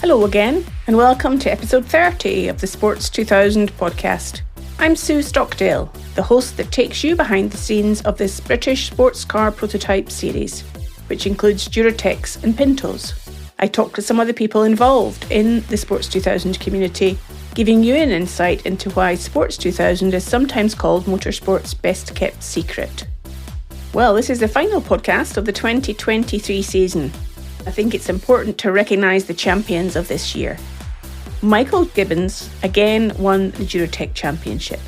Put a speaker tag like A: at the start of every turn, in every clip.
A: Hello again, and welcome to episode 30 of the Sports 2000 podcast. I'm Sue Stockdale, the host that takes you behind the scenes of this British sports car prototype series, which includes Duratec's and Pintos. I talk to some of the people involved in the Sports 2000 community, giving you an insight into why Sports 2000 is sometimes called motorsport's best kept secret. Well, this is the final podcast of the 2023 season. I think it's important to recognise the champions of this year. Michael Gibbons again won the Duratec Championship,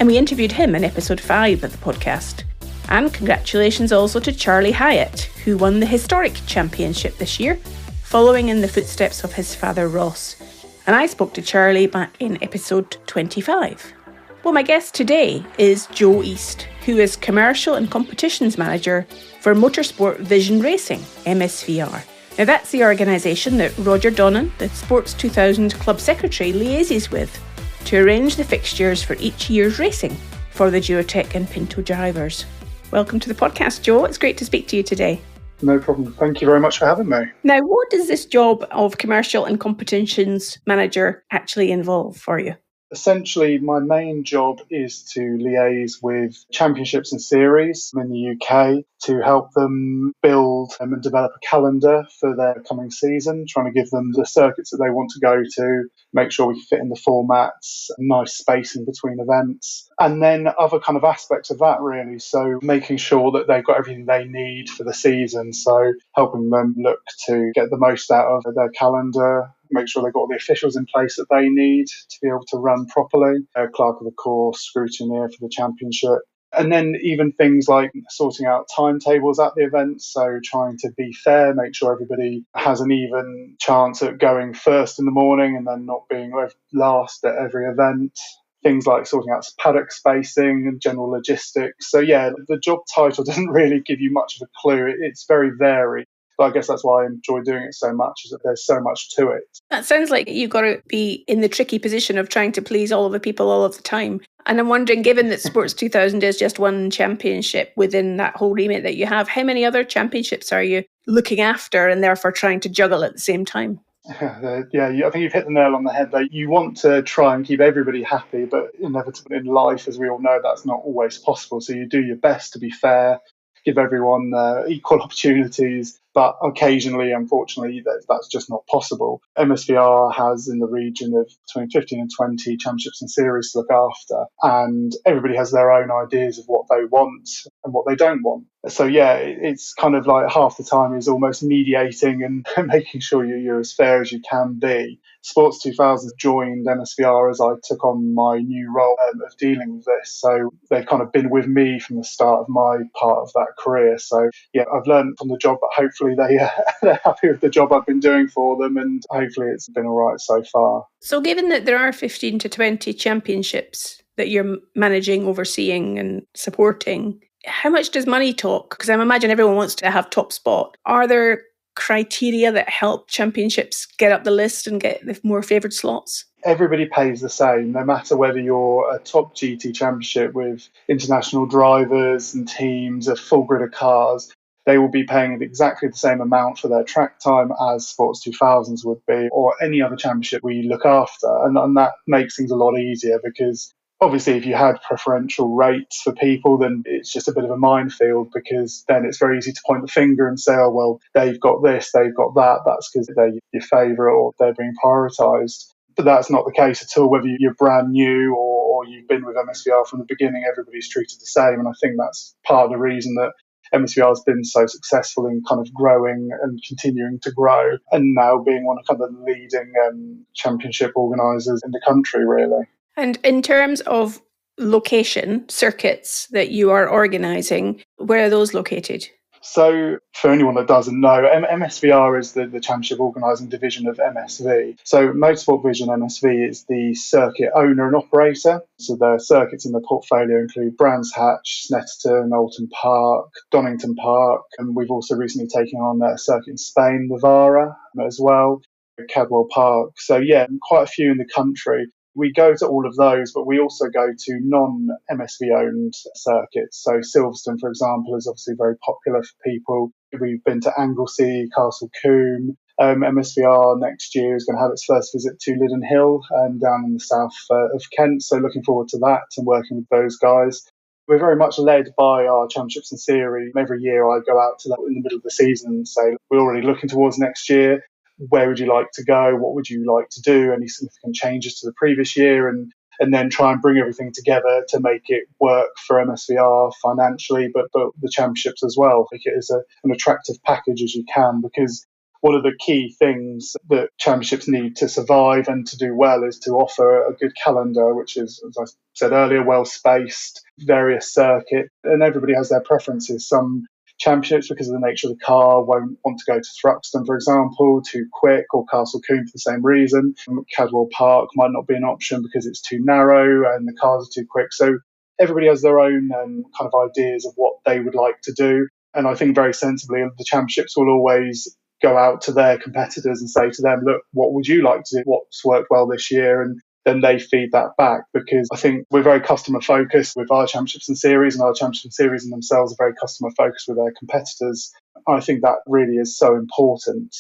A: and we interviewed him in episode 5 of the podcast. And congratulations also to Charlie Hyatt, who won the historic championship this year, following in the footsteps of his father Ross. And I spoke to Charlie back in episode 25. Well, my guest today is Joe East, who is Commercial and Competitions Manager for Motorsport Vision Racing, MSVR. Now that's the organisation that Roger Donnan, the Sports 2000 Club Secretary, liaises with to arrange the fixtures for each year's racing for the Duratec and Pinto drivers. Welcome to the podcast, Joe. It's great to speak to you today.
B: No problem. Thank you very much for having me.
A: Now, what does this job of Commercial and Competitions Manager actually involve for you?
B: Essentially, my main job is to liaise with championships and series in the UK to help them build and develop a calendar for their coming season, trying to give them the circuits that they want to go to, make sure we fit in the formats, nice spacing between events, and then other kind of aspects of that really. So making sure that they've got everything they need for the season. So helping them look to get the most out of their calendar, make sure they've got all the officials in place that they need to be able to run properly, clerk of the course, scrutineer for the championship. And then even things like sorting out timetables at the event, so trying to be fair, make sure everybody has an even chance at going first in the morning and then not being last at every event. Things like sorting out paddock spacing and general logistics. So yeah, the job title doesn't really give you much of a clue. It's very varied. But I guess that's why I enjoy doing it so much, is that there's so much to it.
A: That sounds like you've got to be in the tricky position of trying to please all of the people all of the time. And I'm wondering, given that Sports 2000 is just one championship within that whole remit that you have, how many other championships are you looking after and therefore trying to juggle at the same time?
B: Yeah, I think you've hit the nail on the head there. You want to try and keep everybody happy, but inevitably in life, as we all know, that's not always possible. So you do your best to be fair, give everyone equal opportunities, but occasionally, unfortunately, that's just not possible. MSVR has in the region of between 15 and 20 championships and series to look after, and everybody has their own ideas of what they want and what they don't want. So yeah, it's kind of like half the time is almost mediating and making sure you're as fair as you can be. Sports 2000 joined MSVR as I took on my new role of dealing with this. So they've kind of been with me from the start of my part of that career. So yeah, I've learned from the job, but hopefully they're happy with the job I've been doing for them, and hopefully it's been all right so far.
A: So given that there are 15 to 20 championships that you're managing, overseeing and supporting, how much does money talk? Because I imagine everyone wants to have top spot. Are there criteria that help championships get up the list and get the more favoured slots?
B: Everybody pays the same, no matter whether you're a top GT championship with international drivers and teams, a full grid of cars. They will be paying exactly the same amount for their track time as Sports 2000s would be, or any other championship we look after. And that makes things a lot easier, because obviously, if you had preferential rates for people, then it's just a bit of a minefield, because then it's very easy to point the finger and say, oh, well, they've got this, they've got that. That's because they're your favourite or they're being prioritised. But that's not the case at all. Whether you're brand new or you've been with MSVR from the beginning, everybody's treated the same. And I think that's part of the reason that MSVR has been so successful in kind of growing and continuing to grow, and now being one of the leading championship organisers in the country, really.
A: And in terms of location, circuits that you are organising, where are those located?
B: So for anyone that doesn't know, MSVR is the championship organising division of MSV. So Motorsport Vision MSV is the circuit owner and operator. So the circuits in the portfolio include Brands Hatch, Snetterton, Alton Park, Donington Park, and we've also recently taken on a circuit in Spain, Navarra, as well, Cadwell Park. So yeah, quite a few in the country. We go to all of those, but we also go to non-MSV owned circuits. So Silverstone, for example, is obviously very popular for people. We've been to Anglesey, Castle Combe, MSVR next year is going to have its first visit to Liddon Hill down in the south of Kent. So looking forward to that and working with those guys. We're very much led by our championships and series. Every year I go out to that in the middle of the season and say, we're already looking towards next year. Where would you like to go? What would you like to do? Any significant changes to the previous year? And then try and bring everything together to make it work for MSVR financially, but the championships as well. Make it as an attractive package as you can, because one of the key things that championships need to survive and to do well is to offer a good calendar, which is, as I said earlier, well spaced, various circuits, and everybody has their preferences. Some championships, because of the nature of the car, won't want to go to Thruxton, for example, too quick, or Castle Combe for the same reason. Cadwell Park might not be an option because it's too narrow and the cars are too quick. So everybody has their own kind of ideas of what they would like to do. And I think very sensibly, the championships will always go out to their competitors and say to them, look, what would you like to do? What's worked well this year? And then they feed that back, because I think we're very customer focused with our championships and series, and our championships and series in themselves are very customer focused with their competitors. I think that really is so important.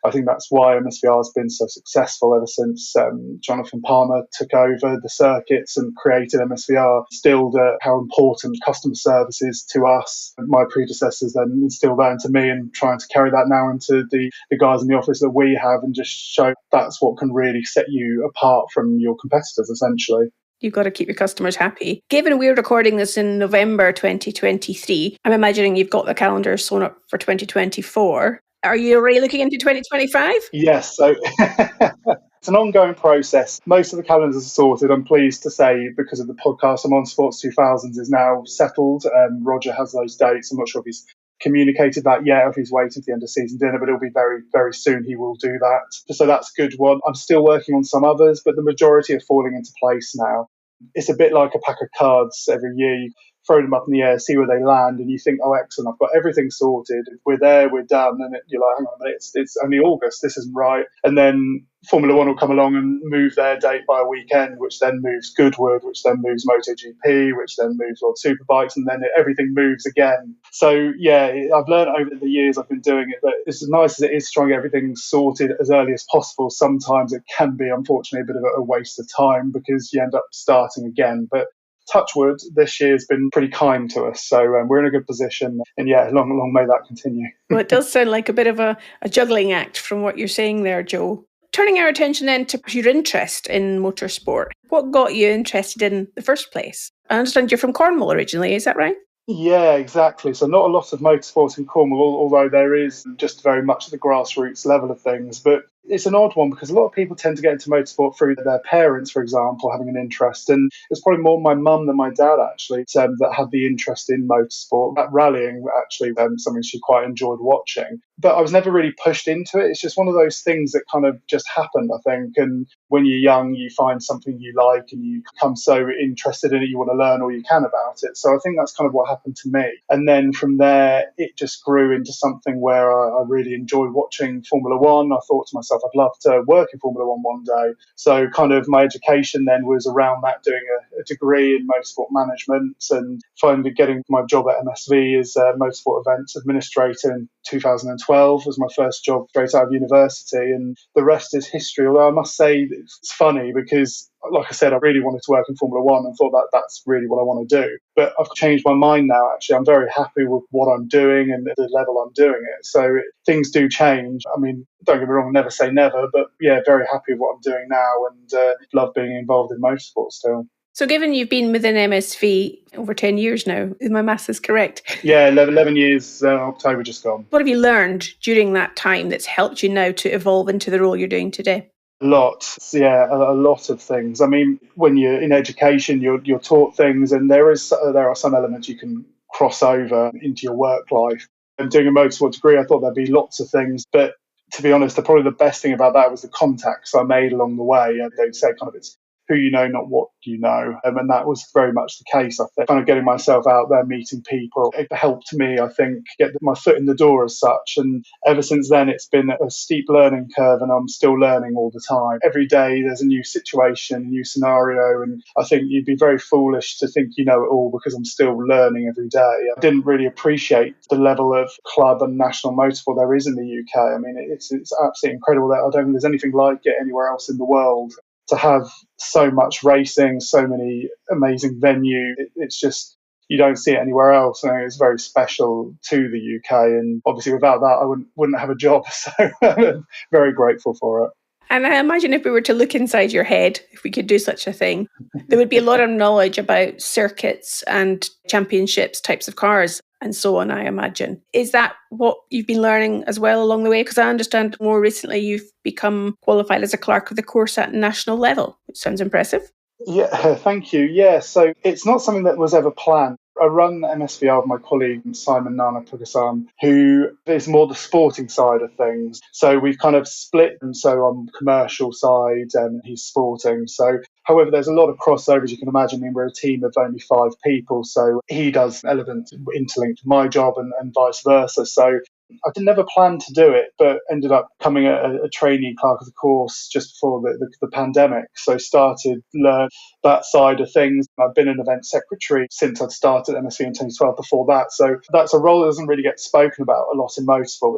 B: I think that's why MSVR has been so successful ever since Jonathan Palmer took over the circuits and created MSVR, instilled how important customer service is to us. My predecessors then instilled that into me, and trying to carry that now into the guys in the office that we have, and just show that's what can really set you apart from your competitors, essentially.
A: You've got to keep your customers happy. Given we're recording this in November 2023, I'm imagining you've got the calendar sewn up for 2024. Are you already looking into 2025?
B: Yes. So it's an ongoing process. Most of the calendars are sorted. I'm pleased to say, because of the podcast I'm on, Sports 2000s is now settled. Roger has those dates. I'm not sure if he's communicated that yet, or if he's waited to the end of season dinner, but it'll be very, very soon he will do that. So that's a good one. I'm still working on some others, but the majority are falling into place now. It's a bit like a pack of cards every year. You throw them up in the air, see where they land, and you think, oh, excellent, I've got everything sorted. We're there, we're done. And you're like, hang on a minute, it's only August, this isn't right. And then Formula One will come along and move their date by a weekend, which then moves Goodwood, which then moves MotoGP, which then moves World Superbikes, and then everything moves again. So, yeah, I've learned over the years I've been doing it that it's as nice as it is to try and get everything sorted as early as possible. Sometimes it can be, unfortunately, a bit of a waste of time, because you end up starting again. But touch wood, this year's been pretty kind to us. So we're in a good position. And yeah, long may that continue.
A: Well, it does sound like a bit of a juggling act from what you're saying there, Joe. Turning our attention then to your interest in motorsport. What got you interested in the first place? I understand you're from Cornwall originally, is that right?
B: Yeah, exactly. So not a lot of motorsport in Cornwall, although there is just very much at the grassroots level of things. But it's an odd one, because a lot of people tend to get into motorsport through their parents, for example, having an interest. And it's probably more my mum than my dad, actually, that had the interest in motorsport. That rallying, actually, something she quite enjoyed watching. But I was never really pushed into it. It's just one of those things that kind of just happened, I think. And when you're young, you find something you like and you become so interested in it, you want to learn all you can about it. So I think that's kind of what happened to me. And then from there, it just grew into something where I really enjoyed watching Formula One. I thought to myself, I'd love to work in Formula One day. So kind of my education then was around that, doing a degree in motorsport management, and finally getting my job at MSV as a motorsport events administrator in 2012 was my first job straight out of university, and the rest is history. Although I must say it's funny, because like I said, I really wanted to work in Formula One and thought that that's really what I want to do. But I've changed my mind now, actually. I'm very happy with what I'm doing and the level I'm doing it. So things do change. I mean, don't get me wrong, never say never, but yeah, very happy with what I'm doing now, and love being involved in motorsport still.
A: So given you've been within MSV over 10 years now, if my maths is correct.
B: Yeah, 11 years, October just gone.
A: What have you learned during that time that's helped you now to evolve into the role you're doing today?
B: A lot of things. I mean, when you're in education, you're taught things, and there are some elements you can cross over into your work life. And doing a motorsport degree, I thought there'd be lots of things, but to be honest, probably the best thing about that was the contacts I made along the way. And they'd say kind of it's who you know, not what you know. And that was very much the case, I think. Kind of getting myself out there, meeting people, it helped me, I think, get my foot in the door as such. And ever since then, it's been a steep learning curve, and I'm still learning all the time. Every day there's a new situation, a new scenario, and I think you'd be very foolish to think you know it all, because I'm still learning every day. I didn't really appreciate the level of club and national motorsport there is in the UK. I mean, it's absolutely incredible. That I don't think there's anything like it anywhere else in the world. To have so much racing, so many amazing venues, it's just, you don't see it anywhere else. And it's very special to the UK. And obviously without that, I wouldn't have a job. So I'm very grateful for it.
A: And I imagine if we were to look inside your head, if we could do such a thing, there would be a lot of knowledge about circuits and championships, types of cars, and so on, I imagine. Is that what you've been learning as well along the way? Because I understand more recently you've become qualified as a clerk of the course at national level, which sounds impressive.
B: Yeah, thank you. Yeah, so it's not something that was ever planned. I run MSVR with my colleague Simon Nana Pugasan, who is more the sporting side of things. So we've kind of split, and so I'm commercial side and he's sporting. So, however, there's a lot of crossovers, you can imagine. I mean, we're a team of only 5 people, so he does elements interlinked to my job and vice versa. So I never planned to do it, but ended up becoming a trainee clerk of the course just before the pandemic. So started learn that side of things. I've been an event secretary since I'd started MSV in 2012 before that. So that's a role that doesn't really get spoken about a lot in motorsport.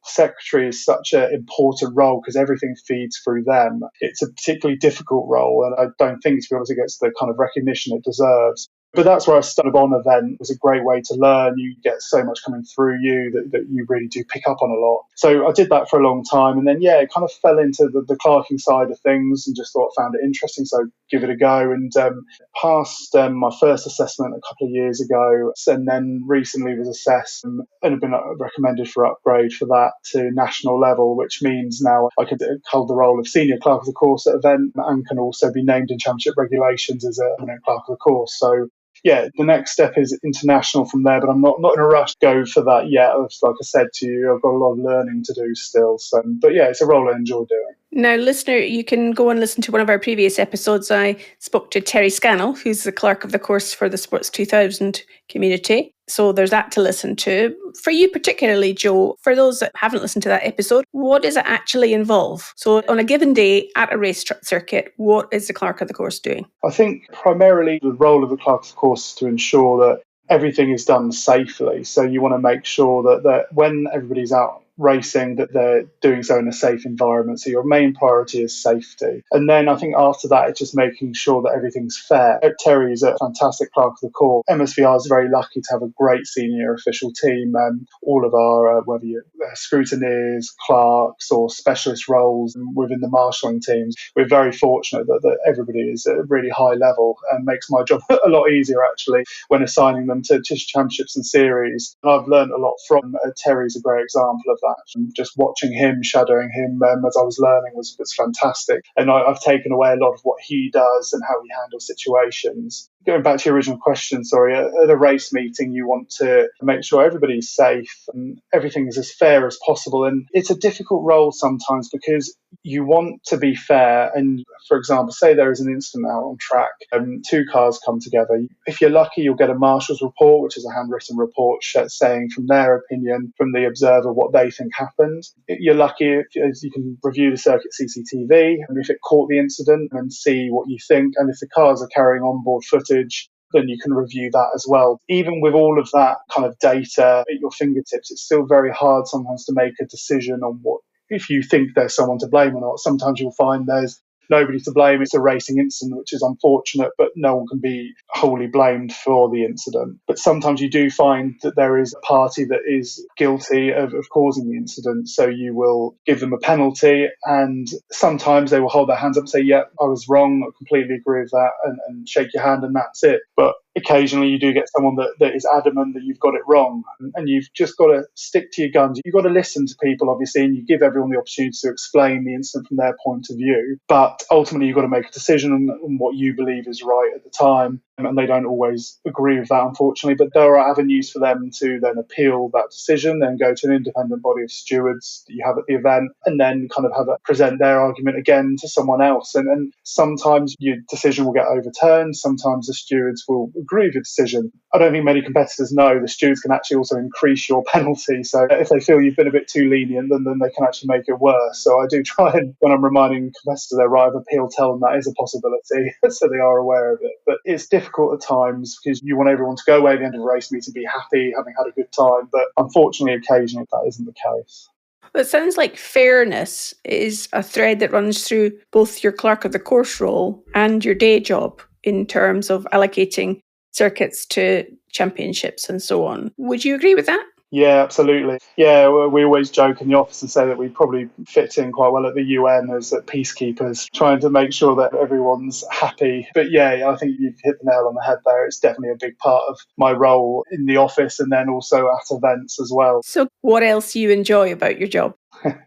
B: Secretary is such an important role because everything feeds through them. It's a particularly difficult role, and I don't think, to be honest, it gets the kind of recognition it deserves. But that's where I started on event. It was a great way to learn. You get so much coming through you that you really do pick up on a lot. So I did that for a long time. And then, it kind of fell into the clerking side of things and just found it interesting. So give it a go, and passed my first assessment a couple of years ago. And then recently was assessed and have been recommended for upgrade for that to national level, which means now I can hold the role of senior clerk of the course at event and can also be named in championship regulations as a clerk of the course. So the next step is international from there, but I'm not in a rush to go for that yet. Like I said to you, I've got a lot of learning to do still. So, but it's a role I enjoy doing.
A: Now, listener, you can go and listen to one of our previous episodes. I spoke to Terry Scannell, who's the clerk of the course for the Sports 2000 community. So there's that to listen to. For you particularly, Joe, for those that haven't listened to that episode, what does it actually involve? So on a given day at a race circuit, what is the clerk of the course doing?
B: I think primarily the role of the clerk of the course is to ensure that everything is done safely. So you want to make sure that when everybody's out racing, that they're doing so in a safe environment. So your main priority is safety. And then I think after that, it's just making sure that everything's fair. Terry is a fantastic clerk of the course. MSVR is very lucky to have a great senior official team. All of our, whether you're scrutineers, clerks, or specialist roles within the marshalling teams, we're very fortunate that everybody is at a really high level, and makes my job a lot easier actually when assigning them to championships and series. And I've learned a lot from Terry's a great example of that. And just watching him, shadowing him as I was learning was fantastic. And I've taken away a lot of what he does and how he handles situations. Going back to your original question, at a race meeting, you want to make sure everybody's safe and everything is as fair as possible. And it's a difficult role sometimes because you want to be fair. And for example, say there is an incident out on track, 2 cars come together. If you're lucky, you'll get a marshal's report, which is a handwritten report saying from their opinion, from the observer, what they think happened. You're lucky if you can review the circuit CCTV, and if it caught the incident, and see what you think. And if the cars are carrying onboard footage, then you can review that as well. Even with all of that kind of data at your fingertips, it's still very hard sometimes to make a decision on what, if you think there's someone to blame or not. Sometimes you'll find there's nobody to blame. It's a racing incident, which is unfortunate, but no one can be wholly blamed for the incident. But sometimes you do find that there is a party that is guilty of causing the incident. So you will give them a penalty, and sometimes they will hold their hands up and say, yeah, I was wrong, I completely agree with that, and shake your hand, and that's it. But occasionally you do get someone that is adamant that you've got it wrong, and you've just got to stick to your guns. You've got to listen to people, obviously, and you give everyone the opportunity to explain the incident from their point of view. But ultimately, you've got to make a decision on what you believe is right at the time. And they don't always agree with that, unfortunately. But there are avenues for them to then appeal that decision, then go to an independent body of stewards that you have at the event, and then kind of present their argument again to someone else. And sometimes your decision will get overturned. Sometimes the stewards will agree with your decision. I don't think many competitors know the stewards can actually also increase your penalty. So if they feel you've been a bit too lenient, then they can actually make it worse. So I do try, and when I'm reminding competitors their right of appeal, tell them that is a possibility so they are aware of it. But it's difficult at times because you want everyone to go away at the end of a race meeting, be happy, having had a good time. But unfortunately, occasionally that isn't the case.
A: Well, it sounds like fairness is a thread that runs through both your clerk of the course role and your day job in terms of allocating circuits to championships and so on. Would you agree with that?
B: Yeah, absolutely. Yeah, we always joke in the office and say that we probably fit in quite well at the UN as peacekeepers, trying to make sure that everyone's happy. But yeah, I think you've hit the nail on the head there. It's definitely a big part of my role in the office and then also at events as well.
A: So what else do you enjoy about your job?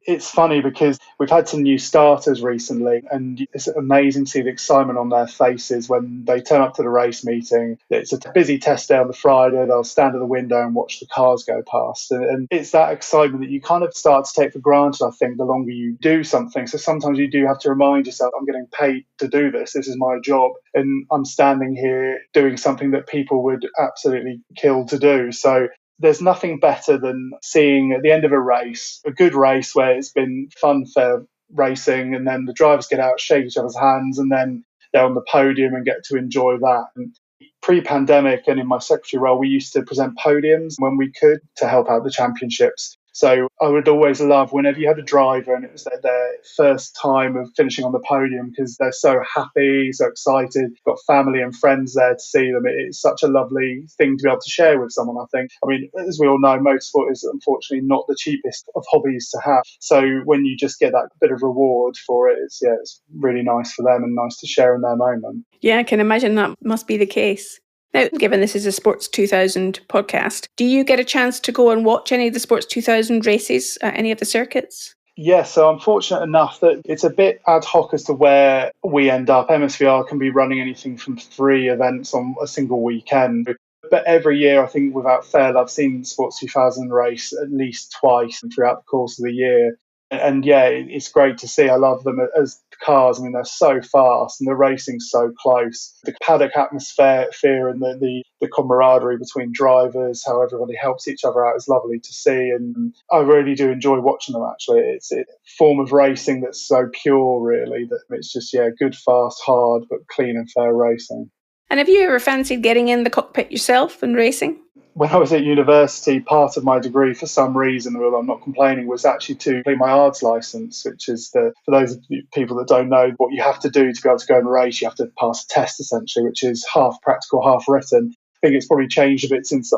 B: It's funny because we've had some new starters recently, and it's amazing to see the excitement on their faces when they turn up to the race meeting. It's a busy test day on the Friday. They'll stand at the window and watch the cars go past. And it's that excitement that you kind of start to take for granted, I think, the longer you do something. So sometimes you do have to remind yourself, I'm getting paid to do this. This is my job. And I'm standing here doing something that people would absolutely kill to do. So there's nothing better than seeing at the end of a race, a good race where it's been fun, fair racing, and then the drivers get out, shake each other's hands, and then they're on the podium and get to enjoy that. And pre-pandemic and in my secretary role, we used to present podiums when we could to help out the championships. So I would always love whenever you had a driver and it was their first time of finishing on the podium because they're so happy, so excited, got family and friends there to see them. It's such a lovely thing to be able to share with someone, I think. I mean, as we all know, motorsport is unfortunately not the cheapest of hobbies to have. So when you just get that bit of reward for it, it's really nice for them and nice to share in their moment.
A: Yeah, I can imagine that must be the case. Now, given this is a Sports 2000 podcast, do you get a chance to go and watch any of the Sports 2000 races at any of the circuits?
B: Yes, so I'm fortunate enough that it's a bit ad hoc as to where we end up. MSVR can be running anything from 3 events on a single weekend. But every year, I think without fail, I've seen Sports 2000 race at least twice throughout the course of the year. And yeah, it's great to see. I love them as cars. I mean, they're so fast and the racing's so close. The paddock atmosphere and the camaraderie between drivers, how everybody helps each other out is lovely to see. And I really do enjoy watching them, actually. It's a form of racing that's so pure, really, that it's just, good, fast, hard, but clean and fair racing.
A: And have you ever fancied getting in the cockpit yourself and racing?
B: When I was at university, part of my degree, for some reason, well, I'm not complaining, was actually to complete my ARDS license, which is for those people that don't know, what you have to do to be able to go and race. You have to pass a test, essentially, which is half practical, half written. I think it's probably changed a bit since I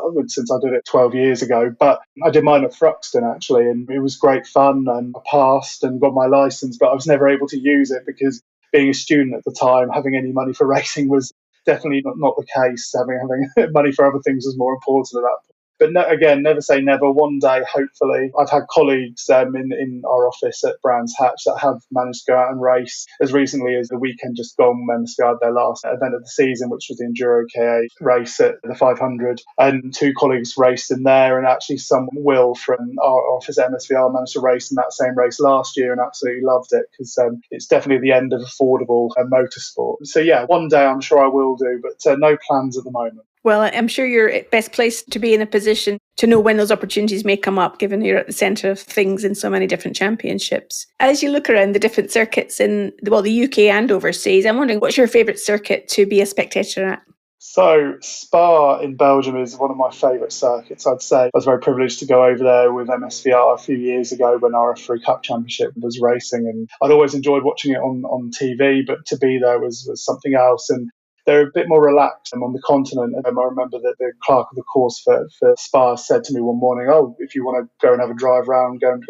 B: did it 12 years ago. But I did mine at Thruxton, actually, and it was great fun. And I passed and got my license, but I was never able to use it because being a student at the time, having any money for racing was definitely not the case. Having money for other things was more important at that point. But no, again, never say never. One day, hopefully, I've had colleagues in our office at Brands Hatch that have managed to go out and race as recently as the weekend just gone when they had their last event of the season, which was the Enduro KA race at the 500. And 2 colleagues raced in there, and actually Will from our office at MSVR managed to race in that same race last year and absolutely loved it because it's definitely the end of affordable motorsport. So yeah, one day I'm sure I will do, but no plans at the moment.
A: Well, I'm sure you're best placed to be in a position to know when those opportunities may come up, given you're at the centre of things in so many different championships. As you look around the different circuits in the UK and overseas, I'm wondering, what's your favourite circuit to be a spectator at?
B: So Spa in Belgium is one of my favourite circuits, I'd say. I was very privileged to go over there with MSVR a few years ago when our F3 Cup Championship was racing, and I'd always enjoyed watching it on TV, but to be there was something else. And they're a bit more relaxed on the continent. And I remember that the clerk of the course for Spa said to me one morning, "Oh, if you want to go and have a drive round, go and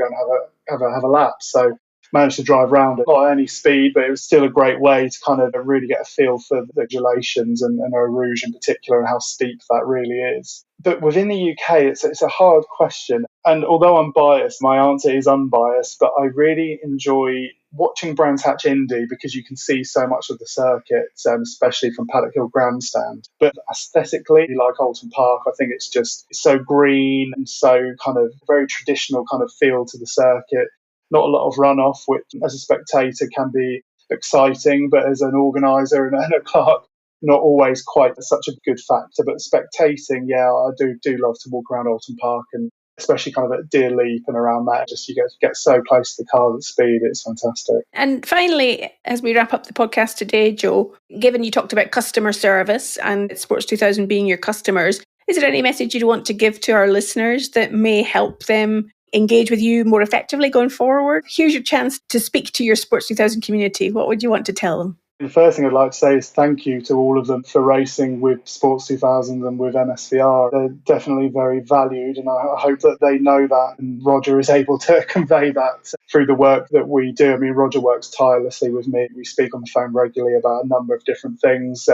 B: have a lap." So managed to drive around it, not at any speed, but it was still a great way to kind of really get a feel for the undulations and Eau Rouge in particular and how steep that really is. But within the UK, it's a hard question. And although I'm biased, my answer is unbiased, but I really enjoy watching Brands Hatch Indy because you can see so much of the circuit, especially from Paddock Hill Grandstand. But aesthetically, like Alton Park, I think it's so green and so kind of very traditional kind of feel to the circuit. Not a lot of runoff, which as a spectator can be exciting, but as an organiser and a clerk, not always quite such a good factor. But spectating, yeah, I do love to walk around Alton Park, and especially kind of at Deer Leap and around that, just you get so close to the cars at speed, it's fantastic.
A: And finally, as we wrap up the podcast today, Joe, given you talked about customer service and Sports 2000 being your customers, is there any message you'd want to give to our listeners that may help them engage with you more effectively going forward? Here's your chance to speak to your Sports 2000 community. What would you want to tell them?
B: The first thing I'd like to say is thank you to all of them for racing with Sports 2000 and with MSVR. They're definitely very valued, and I hope that they know that, and Roger is able to convey that through the work that we do. I mean, Roger works tirelessly with me. We speak on the phone regularly about a number of different things,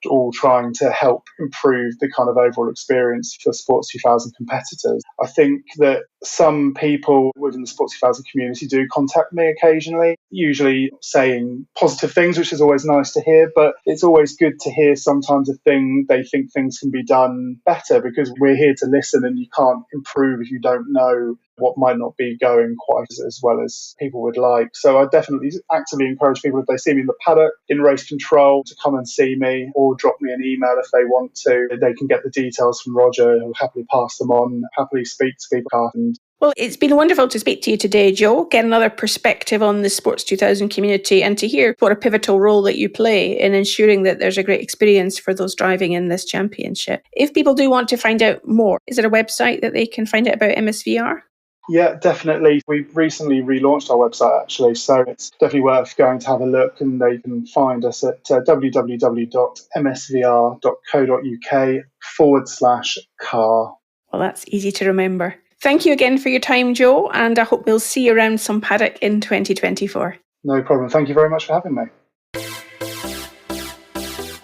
B: all trying to help improve the kind of overall experience for Sports 2000 competitors. I think that some people within the Sports 2000 community do contact me occasionally, usually saying positive things, which is always nice to hear, but it's always good to hear sometimes they think things can be done better, because we're here to listen, and you can't improve if you don't know what might not be going quite as well as people would like. So I definitely actively encourage people, if they see me in the paddock in race control, to come and see me or drop me an email if they want to. They can get the details from Roger, who'll happily pass them on, happily speak to people.
A: Well, it's been wonderful to speak to you today, Joe, get another perspective on the Sports 2000 community and to hear what a pivotal role that you play in ensuring that there's a great experience for those driving in this championship. If people do want to find out more, is there a website that they can find out about MSVR?
B: Yeah, definitely. We've recently relaunched our website, actually, so it's definitely worth going to have a look, and they can find us at www.msvr.co.uk/car.
A: Well, that's easy to remember. Thank you again for your time, Joe, and I hope we'll see you around some paddock in 2024.
B: No problem. Thank you very much for having me.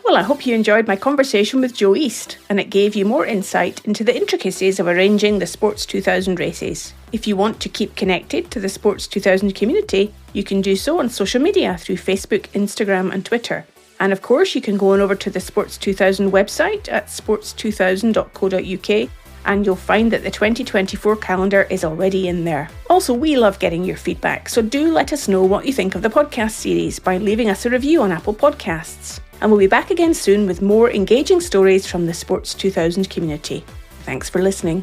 A: Well, I hope you enjoyed my conversation with Joe East, and it gave you more insight into the intricacies of arranging the Sports 2000 races. If you want to keep connected to the Sports 2000 community, you can do so on social media through Facebook, Instagram and Twitter. And of course, you can go on over to the Sports 2000 website at sports2000.co.uk, and you'll find that the 2024 calendar is already in there. Also, we love getting your feedback, so do let us know what you think of the podcast series by leaving us a review on Apple Podcasts. And we'll be back again soon with more engaging stories from the Sports 2000 community. Thanks for listening.